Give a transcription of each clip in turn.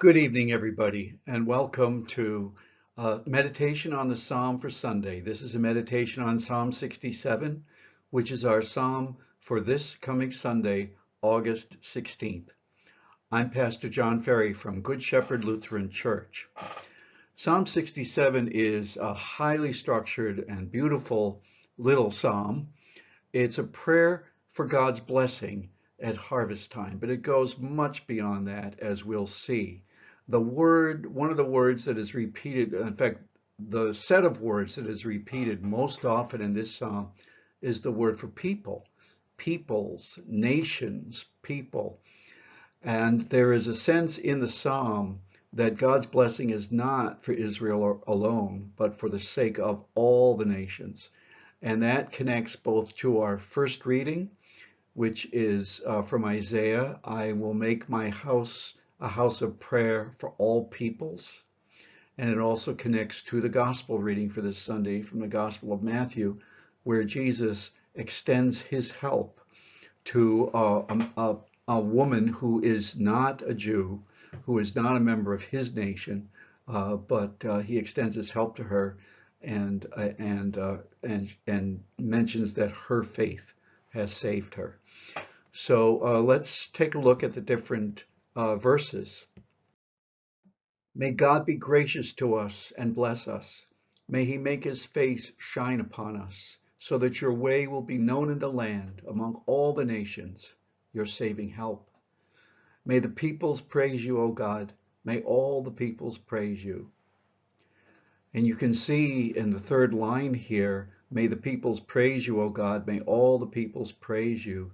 Good evening, everybody, and welcome to Meditation on the Psalm for Sunday. This is a meditation on Psalm 67, which is our psalm for this coming Sunday, August 16th. I'm Pastor John Ferry from Good Shepherd Lutheran Church. Psalm 67 is a highly structured and beautiful little psalm. It's a prayer for God's blessing at harvest time, but it goes much beyond that, as we'll see. One of the words that is repeated, in fact, the set of words that is repeated most often in this psalm is the word for people, peoples, nations, people. And there is a sense in the psalm that God's blessing is not for Israel alone, but for the sake of all the nations. And that connects both to our first reading, which is from Isaiah. I will make my house a house of prayer for all peoples. And it also connects to the gospel reading for this Sunday from the Gospel of Matthew, where Jesus extends his help to a woman who is not a Jew, who is not a member of his nation, but he extends his help to her and mentions that her faith has saved her. So let's take a look at the different verses. May God be gracious to us and bless us. May he make his face shine upon us, so that your way will be known in the land among all the nations, your saving help. May the peoples praise you, O God. May all the peoples praise you. And you can see in the third line here, may the peoples praise you, O God. May all the peoples praise you.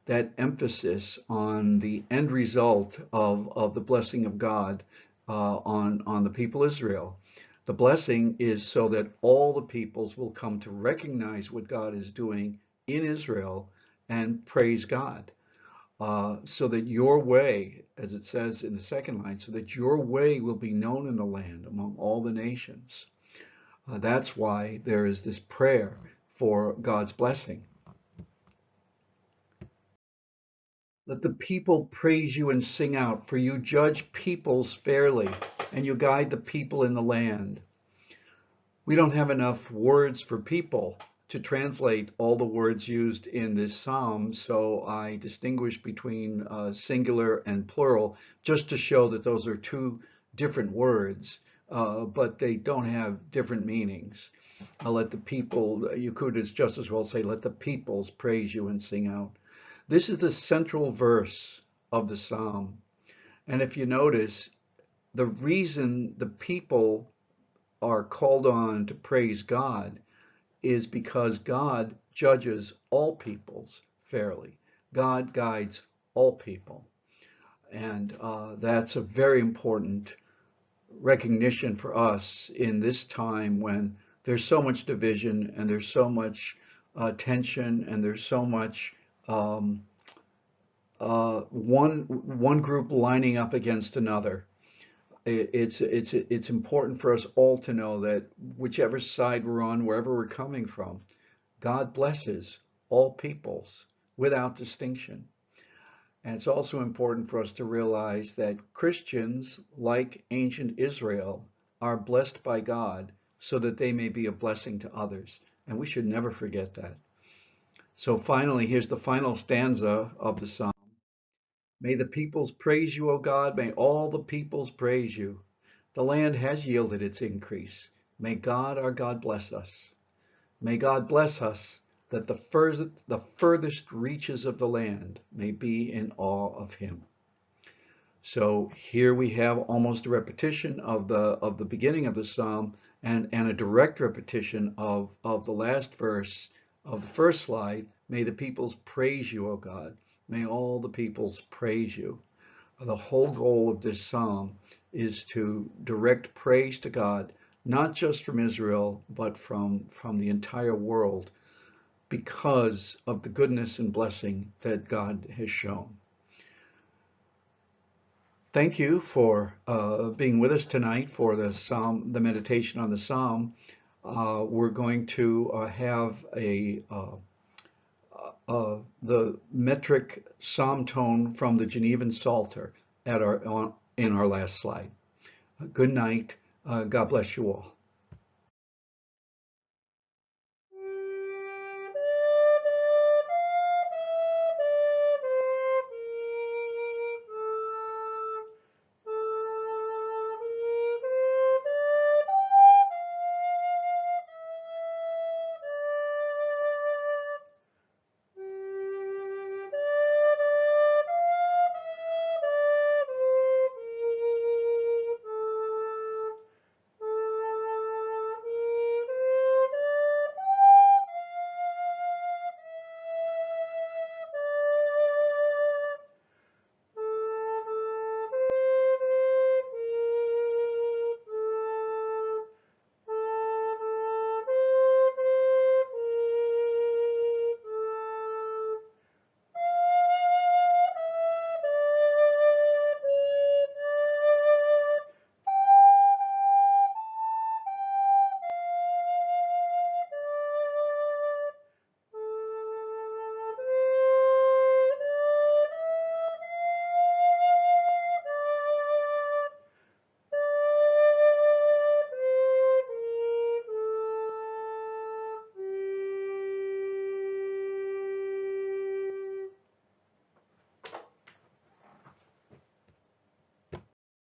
That emphasis on the end result of the blessing of God on the people Israel. The blessing is so that all the peoples will come to recognize what God is doing in Israel and praise God. So that your way, as it says in the second line, so that your way will be known in the land among all the nations. That's why there is this prayer for God's blessing. Let the people praise you and sing out, for you judge peoples fairly, and you guide the people in the land. We don't have enough words for people to translate all the words used in this psalm, so I distinguish between singular and plural just to show that those are two different words, but they don't have different meanings. Let the people, you could just as well say, let the peoples praise you and sing out. This is the central verse of the psalm. And if you notice, the reason the people are called on to praise God is because God judges all peoples fairly. God guides all people. And that's a very important recognition for us in this time when there's so much division and there's so much tension and there's so much one group lining up against another. It's important for us all to know that whichever side we're on, wherever we're coming from, God blesses all peoples without distinction. And it's also important for us to realize that Christians, like ancient Israel, are blessed by God so that they may be a blessing to others. And we should never forget that. So finally, here's the final stanza of the psalm. May the peoples praise you, O God. May all the peoples praise you. The land has yielded its increase. May God, our God, bless us. May God bless us that the furthest reaches of the land may be in awe of him. So here we have almost a repetition of the beginning of the psalm and a direct repetition of the last verse of the first slide. May the peoples praise you, O God. May all the peoples praise you. The whole goal of this psalm is to direct praise to God, not just from Israel, but from the entire world, because of the goodness and blessing that God has shown. Thank you for being with us tonight for the psalm, the meditation on the psalm. We're going to have the metric psalm tone from the Genevan Psalter in our last slide. Good night. God bless you all.